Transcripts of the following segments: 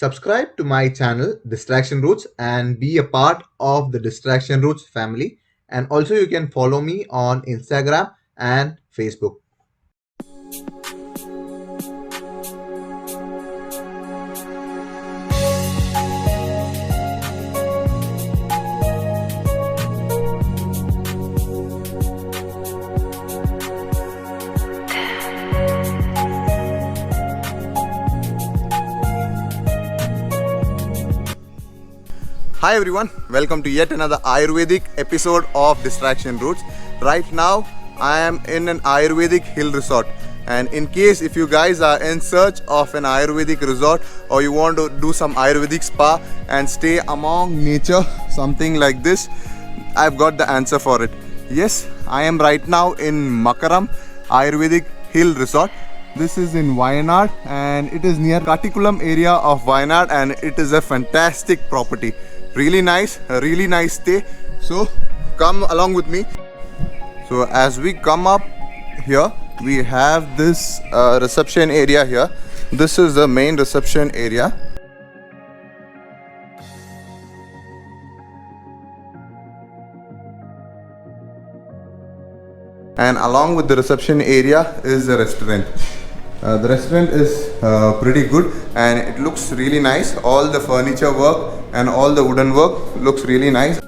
Subscribe to my channel Distraction Roots and be a part of the Distraction Roots family. And also, you can follow me on Instagram and Facebook. Hi everyone, welcome to yet another Ayurvedic episode of Distraction Roots. Right now, I am in an Ayurvedic hill resort, and in case if you guys are in search of an Ayurvedic resort or you want to do some Ayurvedic spa and stay among nature, something like this, I've got the answer for it. Yes, I am right now in Makaram Ayurvedic Hill Resort. This is in Wayanad and it is near Katikulam area of Wayanad, and it is a fantastic property. Really nice, a really nice stay. So come along with me. So as we come up here, we have this reception area here. This is the main reception area. And along with the reception area is the restaurant. The restaurant is pretty good and it looks really nice. All the furniture work and all the wooden work looks really nice.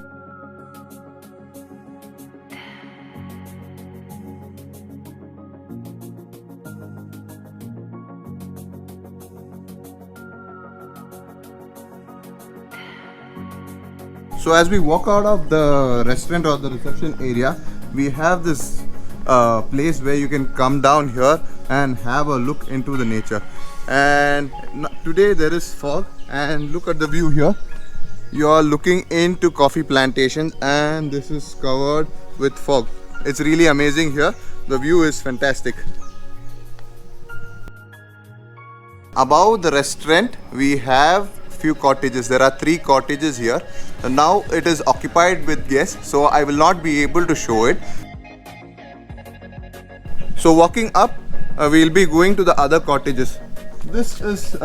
So as we walk out of the restaurant or the reception area, we have this place where you can come down here and have a look into the nature. And today there is fog, and look at the view here. You are looking into coffee plantations and this is covered with fog. It's really amazing here. The view is fantastic. Above the restaurant we have few cottages. There are 3 cottages here. Now it is occupied with guests, so I will not be able to show it. So walking up, we will be going to the other cottages. This is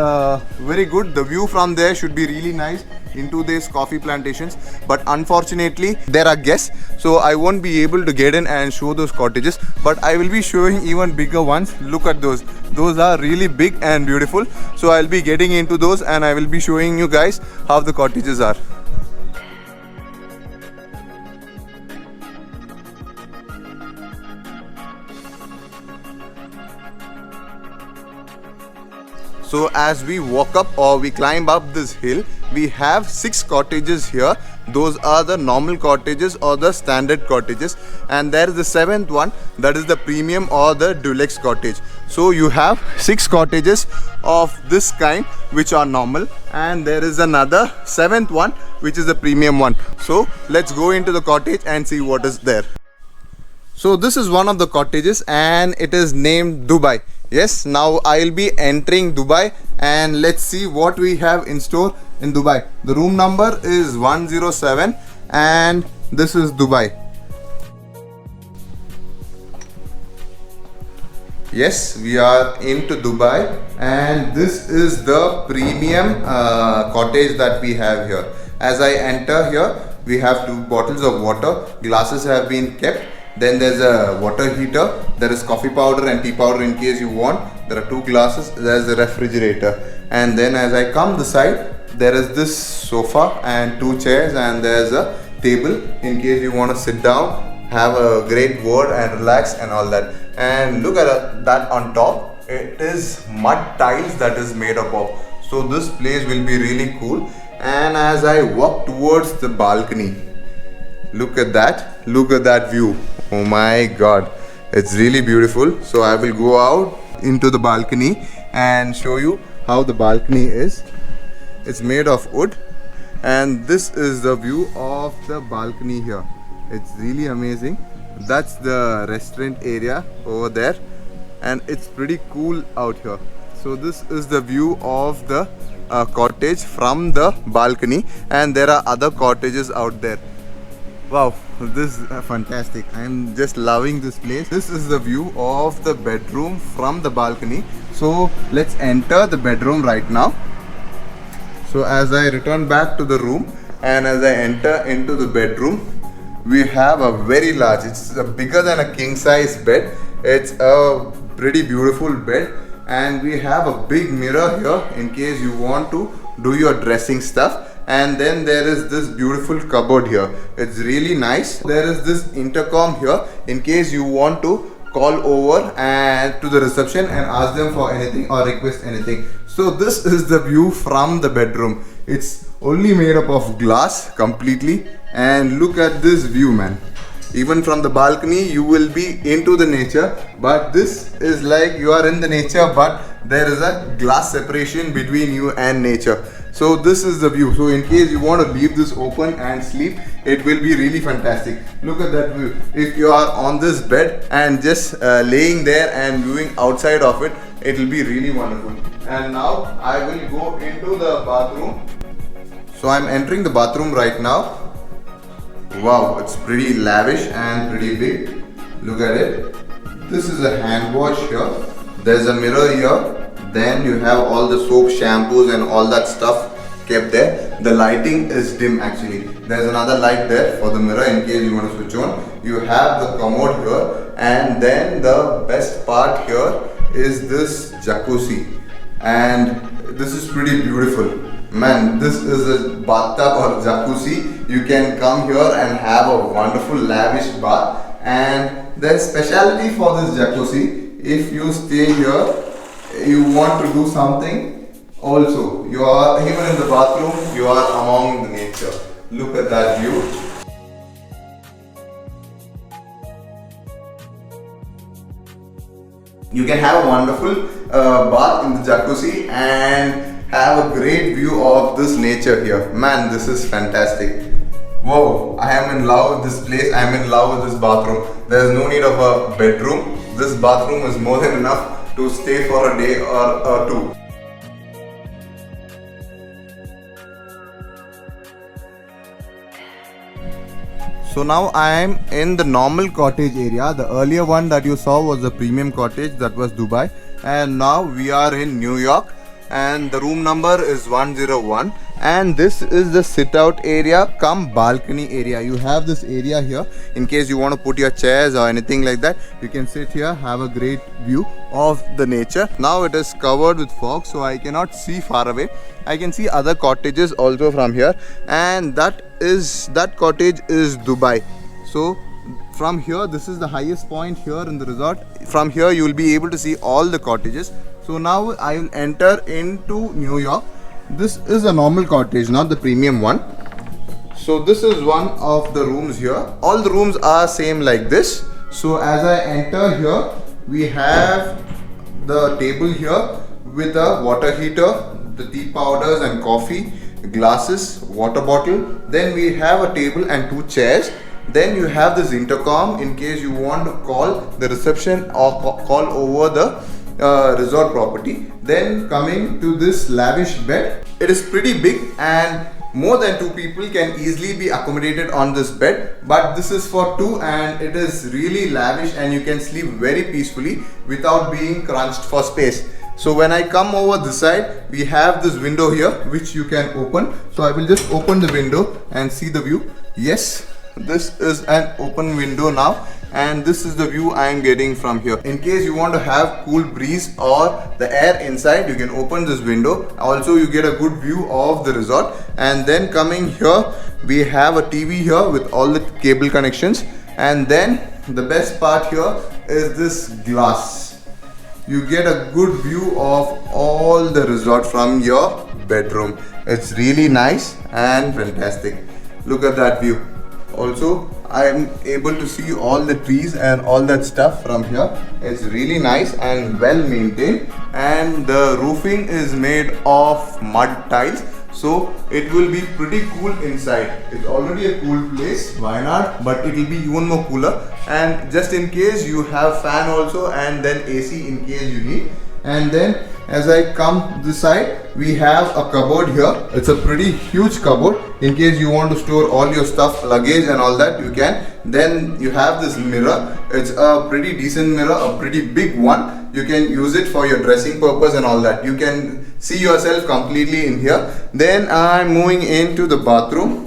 very good. The view from there should be really nice into these coffee plantations, but unfortunately there are guests, so I won't be able to get in and show those cottages, but I will be showing even bigger ones. Look at those are really big and beautiful. So I'll be getting into those and I will be showing you guys how the cottages are. So as we walk up or we climb up this hill, we have 6 cottages here. Those are the normal cottages or the standard cottages, and there is the 7th one, that is the premium or the deluxe cottage. So you have 6 cottages of this kind which are normal, and there is another 7th one which is the premium one. So let's go into the cottage and see what is there. So this is one of the cottages and it is named Dubai. Yes, now I'll be entering Dubai and let's see what we have in store in Dubai. The room number is 107 and this is Dubai. Yes, we are into Dubai and this is the premium cottage that we have here. As I enter here, we have 2 bottles of water, glasses have been kept. Then there's a water heater, there is coffee powder and tea powder in case you want. There are 2 glasses, there's a refrigerator. And then as I come this side, there is this sofa and 2 chairs, and there's a table in case you want to sit down, have a great word and relax and all that. And look at that on top, it is mud tiles that is made up of. So this place will be really cool. And as I walk towards the balcony, look at that view. Oh my god, it's really beautiful. So I will go out into the balcony and show you how the balcony is. It's made of wood and this is the view of the balcony here. It's really amazing. That's the restaurant area over there and it's pretty cool out here. So this is the view of the cottage from the balcony, and there are other cottages out there. Wow, this is fantastic. I'm just loving this place. This is the view of the bedroom from the balcony. So let's enter the bedroom right now. So as I return back to the room and as I enter into the bedroom, we have a very large, it's bigger than a king size bed. It's a pretty beautiful bed, and we have a big mirror here in case you want to do your dressing stuff. And then there is this beautiful cupboard here. It's really nice. There is this intercom here in case you want to call over and to the reception and ask them for anything or request anything. So this is the view from the bedroom. It's only made up of glass completely, and look at this view, man. Even from the balcony you will be into the nature, but this is like you are in the nature, but there is a glass separation between you and nature. So this is the view. So in case you want to leave this open and sleep, it will be really fantastic. Look at that view. If you are on this bed and just laying there and viewing outside of it, it will be really wonderful. And now I will go into the bathroom. So I'm entering the bathroom right now. Wow, it's pretty lavish and pretty big. Look at it. This is a hand wash here. There's a mirror here. Then you have all the soap, shampoos and all that stuff kept there. The lighting is dim actually. There's another light there for the mirror in case you want to switch on. You have the commode here, and then the best part here is this jacuzzi. And this is pretty beautiful. Man, this is a bathtub or jacuzzi. You can come here and have a wonderful lavish bath. And the specialty for this jacuzzi, if you stay here, you want to do something also, you are even in the bathroom, you are among the nature. Look at that view. You can have a wonderful bath in the jacuzzi and have a great view of this nature here. Man, this is fantastic. Whoa, I am in love with this place. I am in love with this bathroom. There is no need of a bedroom. This bathroom is more than enough to stay for a day or two. So now I am in the normal cottage area. The earlier one that you saw was the premium cottage, that was Dubai, and now we are in New York, and the room number is 101, and this is the sit out area come balcony area. You have this area here in case you want to put your chairs or anything like that. You can sit here, have a great view of the nature. Now it is covered with fog, so I cannot see far away. I can see other cottages also from here, and that cottage is Dubai. So from here, this is the highest point here in the resort. From here you will be able to see all the cottages. So now I will enter into New York. This is a normal cottage, not the premium one. So this is one of the rooms here. All the rooms are same like this. So as I enter here, we have the table here with a water heater, the tea powders and coffee, glasses, water bottle. Then we have a table and two chairs. Then you have this intercom in case you want to call the reception or call over the resort property. Then coming to this lavish bed, it is pretty big and more than two people can easily be accommodated on this bed, but this is for two and it is really lavish and you can sleep very peacefully without being crunched for space. So when I come over this side, we have this window here which you can open. So I will just open the window and see the view. Yes, this is an open window now, and this is the view I am getting from here. In case you want to have cool breeze or the air inside, you can open this window. Also you get a good view of the resort. And then coming here, we have a TV here with all the cable connections. And then the best part here is this glass. You get a good view of all the resort from your bedroom. It's really nice and fantastic. Look at that view. Also, I am able to see all the trees and all that stuff from here. It's really nice and well maintained, and the roofing is made of mud tiles, so it will be pretty cool inside. It's already a cool place, why not? But it will be even more cooler. And just in case you have fan also, and then AC in case you need. And then as I come this side, we have a cupboard here. It's a pretty huge cupboard. In case you want to store all your stuff, luggage and all that, you can. Then you have this mirror. It's a pretty decent mirror, a pretty big one. You can use it for your dressing purpose and all that. You can see yourself completely in here. Then I'm moving into the bathroom.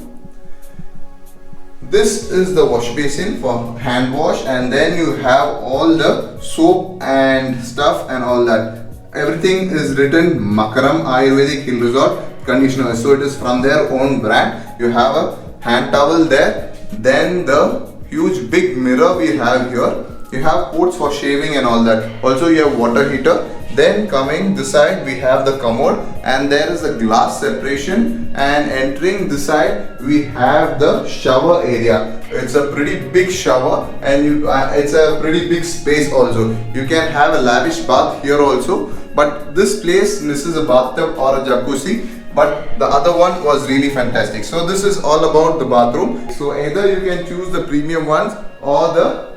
This is the wash basin for hand wash, and then you have all the soap and stuff and all that. Everything is written Makaram Ayurvedic Hill Resort conditioner, so it is from their own brand. You have a hand towel there, then the huge big mirror we have here. You have ports for shaving and all that. Also you have water heater. Then coming this side we have the commode, and there is a glass separation, and entering this side we have the shower area. It's a pretty big shower, and it's a pretty big space also. You can have a lavish bath here also, but this place misses a bathtub or a jacuzzi, but the other one was really fantastic. So this is all about the bathroom. So either you can choose the premium ones or the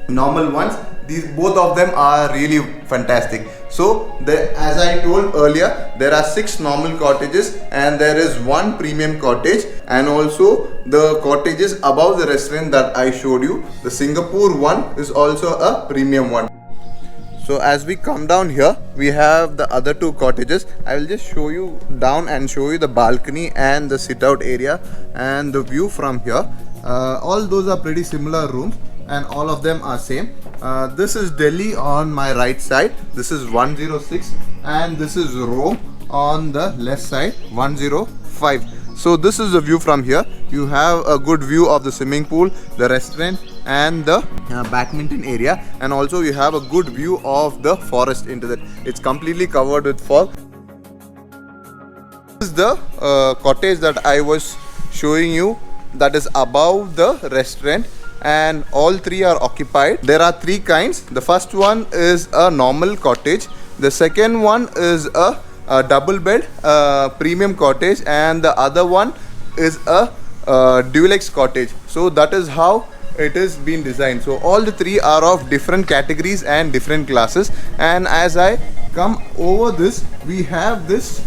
normal ones. These both of them are really fantastic. So as I told earlier, there are 6 normal cottages and there is 1 premium cottage, and also the cottages above the restaurant that I showed you, the Singapore one is also a premium one. So as we come down here, we have the other 2 cottages. I will just show you down and show you the balcony and the sit out area and the view from here. All those are pretty similar rooms, and all of them are same. This is Delhi on my right side. This is 106, and this is Rome on the left side, 105. So this is the view from here. You have a good view of the swimming pool, the restaurant and the badminton area, and also you have a good view of the forest into that. It's completely covered with fog. This is the cottage that I was showing you, that is above the restaurant, and all 3 are occupied. There are 3 kinds. The first one is a normal cottage, the second one is a double bed premium cottage, and the other one is a deluxe cottage. So that is how it is been designed. So all the 3 are of different categories and different classes. And as I come over this, we have this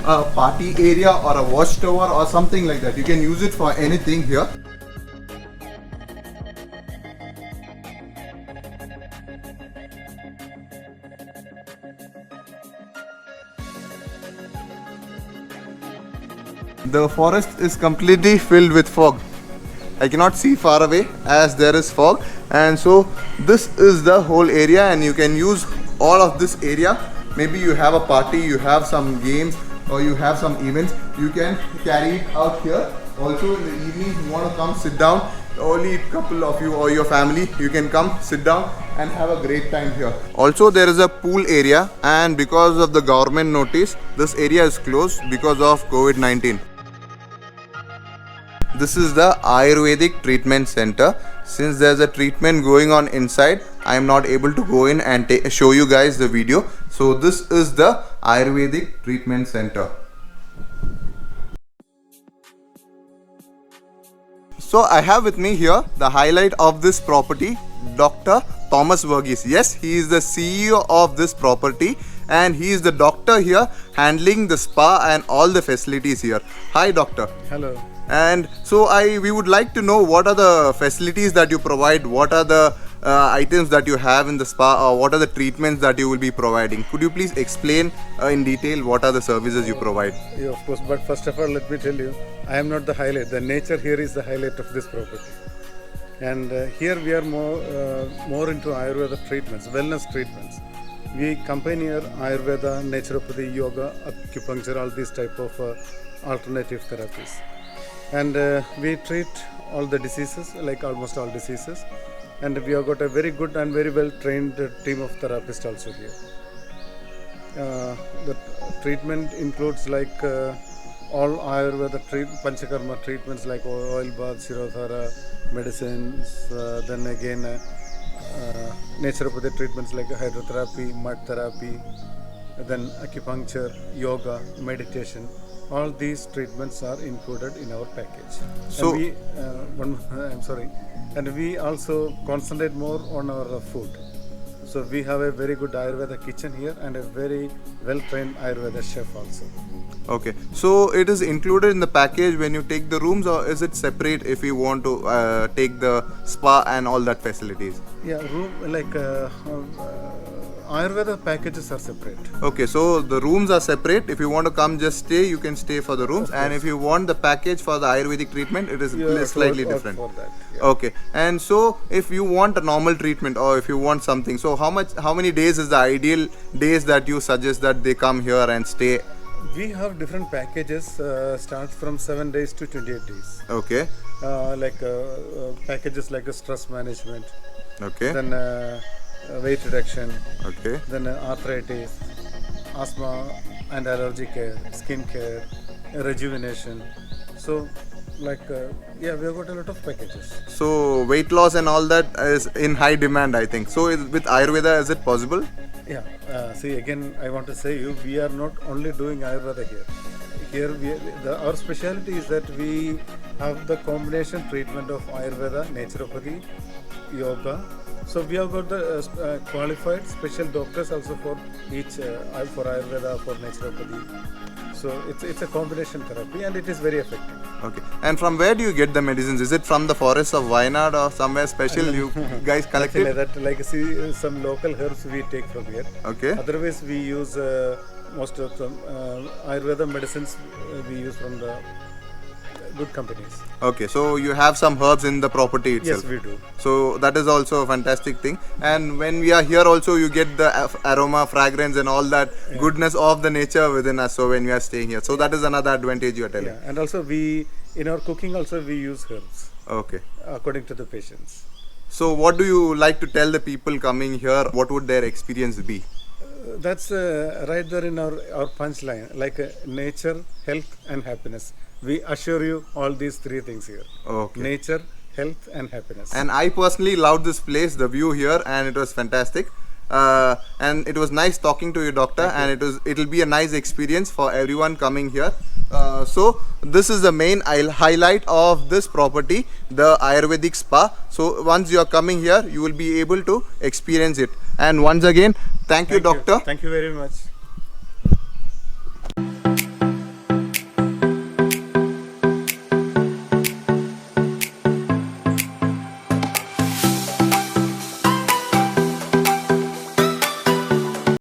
party area or a watchtower or something like that. You can use it for anything here. The forest is completely filled with fog. I cannot see far away as there is fog, and so this is the whole area, and you can use all of this area. Maybe you have a party, you have some games, or you have some events, you can carry it out here. Also in the evening, you want to come sit down, only a couple of you or your family, you can come sit down and have a great time here. Also there is a pool area, and because of the government notice, this area is closed because of COVID-19. This is the Ayurvedic treatment center. Since there's a treatment going on inside, I am not able to go in and show you guys the video. So this is the Ayurvedic treatment center. So I have with me here the highlight of this property, Dr. Thomas Verghese. Yes, he is the CEO of this property, and he is the doctor here handling the spa and all the facilities here. Hi doctor. Hello. And so we would like to know what are the facilities that you provide, what are the items that you have in the spa, or what are the treatments that you will be providing. Could you please explain in detail what are the services you provide? Yeah, of course, but first of all let me tell you, I am not the highlight. The nature here is the highlight of this property. And here we are more into Ayurveda treatments, wellness treatments. We combine here Ayurveda, naturopathy, yoga, acupuncture, all these type of alternative therapies. And we treat all the diseases, like almost all diseases. And we have got a very good and very well trained team of therapists also here. The treatment includes like all Ayurveda Panchakarma treatments like oil bath, Shirodhara, medicines, then again naturopathy treatments like hydrotherapy, mud therapy, then acupuncture, yoga, meditation. All these treatments are included in our package. So, and we also concentrate more on our food. So we have a very good Ayurveda kitchen here and a very well-trained Ayurveda chef also. Okay, so it is included in the package when you take the rooms, or is it separate if you want to take the spa and all that facilities? Yeah, room like Ayurveda packages are separate. Okay, so the rooms are separate. If you want to come just stay, you can stay for the rooms. And if you want the package for the Ayurvedic treatment, it is You have to slightly opt different. for that. Yeah. Okay, and so if you want a normal treatment or if you want something, so how many days is the ideal days that you suggest that they come here and stay? We have different packages, starts from 7 days to 28 days. Okay, Packages like stress management, okay, then weight reduction, okay. then arthritis, asthma and allergy care, skin care, rejuvenation. So, we have got a lot of packages. So weight loss and all that is in high demand, I think. So with Ayurveda, is it possible? Yeah. See, again, I want to say we are not only doing Ayurveda here. Our specialty is that we have the combination treatment of Ayurveda, naturopathy, yoga. So we have got the qualified special doctors also for each for Ayurveda, for naturopathy. So it's a combination therapy and it is very effective. Okay. And from where do you get the medicines? Is it from the forests of Wayanad or somewhere special you guys collect it? Some local herbs we take from here. Okay. Otherwise, we use most of the Ayurveda medicines we use from the good companies. Okay. So you have some herbs in the property itself. Yes, we do. So that is also a fantastic thing. And when we are here also, you get the aroma, fragrance and all that goodness of the nature within us. So when we are staying here. So that is another advantage you are telling. Yeah, and also in our cooking also we use herbs Okay. according to the patients. So what do you like to tell the people coming here? What would their experience be? That's right there in our punchline, nature, health and happiness. We assure you all these three things here. Okay. Nature, health and happiness. And I personally loved this place, the view here, and it was fantastic. And it was nice talking to you, doctor. And it'll be a nice experience for everyone coming here. So this is the main highlight of this property, the Ayurvedic spa. So once you are coming here, you will be able to experience it. And once again, thank you, doctor. Thank you very much.